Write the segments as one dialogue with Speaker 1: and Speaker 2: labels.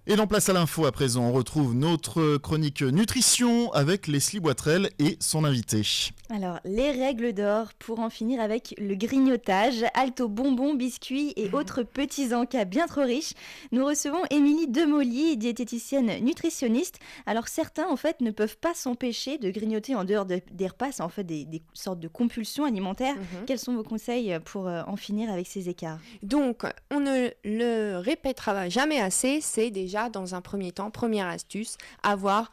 Speaker 1: Et dans Place à l'info, à présent, on retrouve notre chronique nutrition avec Leslie Boitrel et son invité.
Speaker 2: Alors, les règles d'or pour en finir avec le grignotage, halte aux bonbons, biscuits et autres petits encas bien trop riches. Nous recevons Émilie Demolly, diététicienne nutritionniste. Alors, certains, en fait, ne peuvent pas s'empêcher de grignoter en dehors des repas. C'est en fait des sortes de compulsions alimentaires. Quels sont vos conseils pour en finir avec ces écarts ?
Speaker 3: Donc, on ne le répétera jamais assez, c'est déjà dans un premier temps, première astuce, avoir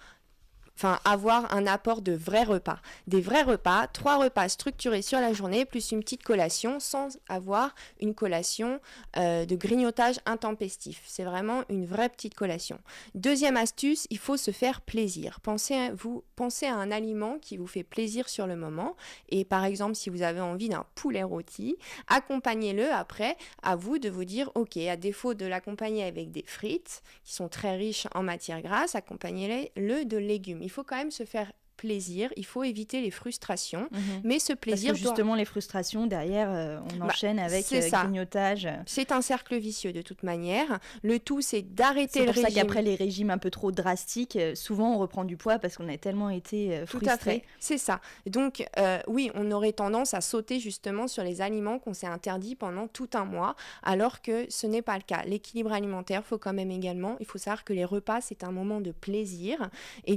Speaker 3: un apport de vrais repas. Des vrais repas, 3 repas structurés sur la journée, plus une petite collation, sans avoir une collation de grignotage intempestif. C'est vraiment une vraie petite collation. Deuxième astuce, il faut se faire plaisir. Pensez à un aliment qui vous fait plaisir sur le moment. Et par exemple, si vous avez envie d'un poulet rôti, accompagnez-le après. À vous de vous dire, ok, à défaut de l'accompagner avec des frites, qui sont très riches en matières grasses, accompagnez-le de légumes. Il faut quand même se faire plaisir, il faut éviter les frustrations, mais ce plaisir...
Speaker 2: Parce que justement, les frustrations, derrière, on enchaîne avec grignotage.
Speaker 3: C'est un cercle vicieux de toute manière. Le tout, c'est d'arrêter le régime.
Speaker 2: C'est pour ça qu'après les régimes un peu trop drastiques, souvent on reprend du poids parce qu'on a tellement été frustrés.
Speaker 3: Tout à fait, c'est ça. Donc, oui, on aurait tendance à sauter justement sur les aliments qu'on s'est interdits pendant tout un mois, alors que ce n'est pas le cas. L'équilibre alimentaire, il faut savoir que les repas, c'est un moment de plaisir, et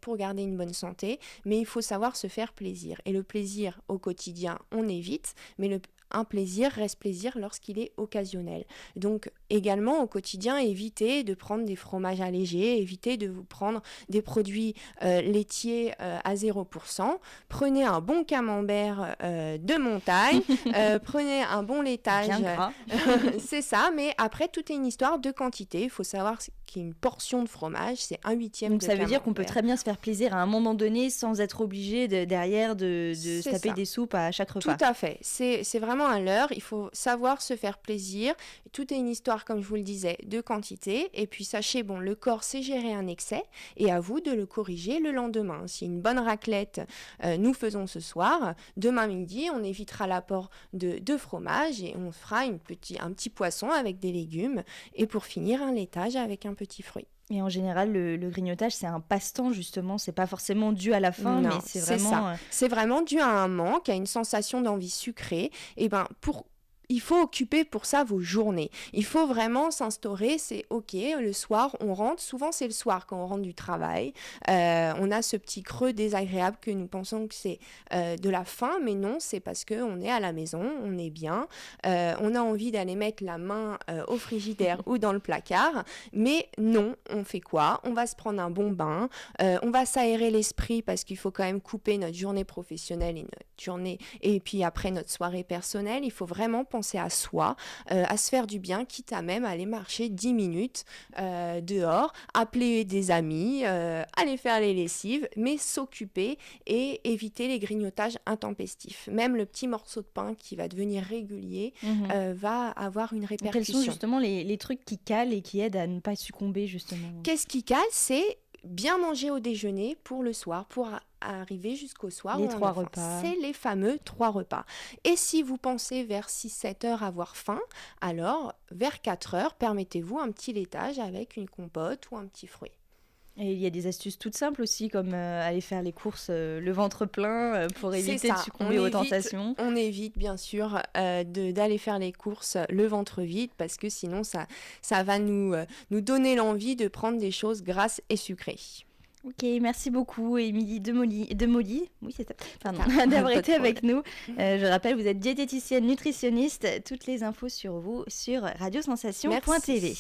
Speaker 3: pour garder une bonne santé, mais il faut savoir se faire plaisir. Et le plaisir au quotidien, on évite, mais un plaisir reste plaisir lorsqu'il est occasionnel. Donc également au quotidien, évitez de prendre des fromages allégés, évitez de vous prendre des produits laitiers à 0%. Prenez un bon camembert de montagne, prenez un bon laitage.
Speaker 2: Bien gras.
Speaker 3: C'est ça, mais après tout est une histoire de quantité. Il faut savoir qu'une portion de fromage, c'est 1/8 de camembert.
Speaker 2: Donc ça veut dire qu'on peut très bien se faire plaisir à un moment donné sans être obligé derrière de se taper des soupes à chaque repas.
Speaker 3: Tout à fait, c'est vraiment un leurre, il faut savoir se faire plaisir. Tout est une histoire, comme je vous le disais, de quantité. Et puis sachez, le corps sait gérer un excès et à vous de le corriger le lendemain. Si une bonne raclette nous faisons ce soir, demain midi, on évitera l'apport de fromage et on fera un petit poisson avec des légumes. Et pour finir, un laitage avec un petit fruit.
Speaker 2: Et en général, le grignotage, c'est un passe-temps, justement. C'est pas forcément dû à la faim, mais c'est vraiment...
Speaker 3: ça. C'est vraiment dû à un manque, à une sensation d'envie sucrée. Et il faut occuper pour ça vos journées. Il faut vraiment s'instaurer, c'est ok, le soir on rentre, souvent c'est le soir quand on rentre du travail, on a ce petit creux désagréable que nous pensons que c'est de la faim, mais non, c'est parce qu'on est à la maison, on est bien, on a envie d'aller mettre la main au frigidaire ou dans le placard, mais non, on fait quoi ? On va se prendre un bon bain, on va s'aérer l'esprit parce qu'il faut quand même couper notre journée professionnelle et puis après notre soirée personnelle, il faut vraiment penser à soi, à se faire du bien, quitte à même aller marcher 10 minutes dehors, appeler des amis, aller faire les lessives, mais s'occuper et éviter les grignotages intempestifs. Même le petit morceau de pain qui va devenir régulier va avoir une répercussion.
Speaker 2: Quels sont justement les trucs qui calent et qui aident à ne pas succomber justement ?
Speaker 3: Qu'est-ce qui cale ? C'est bien manger au déjeuner pour le soir, pour arriver jusqu'au soir.
Speaker 2: Les 3 repas.
Speaker 3: C'est les fameux 3 repas. Et si vous pensez vers 6-7 heures avoir faim, alors vers 4 heures, permettez-vous un petit laitage avec une compote ou un petit fruit.
Speaker 2: Et il y a des astuces toutes simples aussi, comme aller faire les courses le ventre plein pour éviter de succomber aux tentations.
Speaker 3: On évite bien sûr d'aller faire les courses le ventre vide, parce que sinon ça va nous donner l'envie de prendre des choses grasses et sucrées.
Speaker 2: Ok, merci beaucoup Émilie Demolly, oui c'est ça, d'avoir été avec nous. Je rappelle, vous êtes diététicienne nutritionniste. Toutes les infos sur vous sur radiosensation.tv.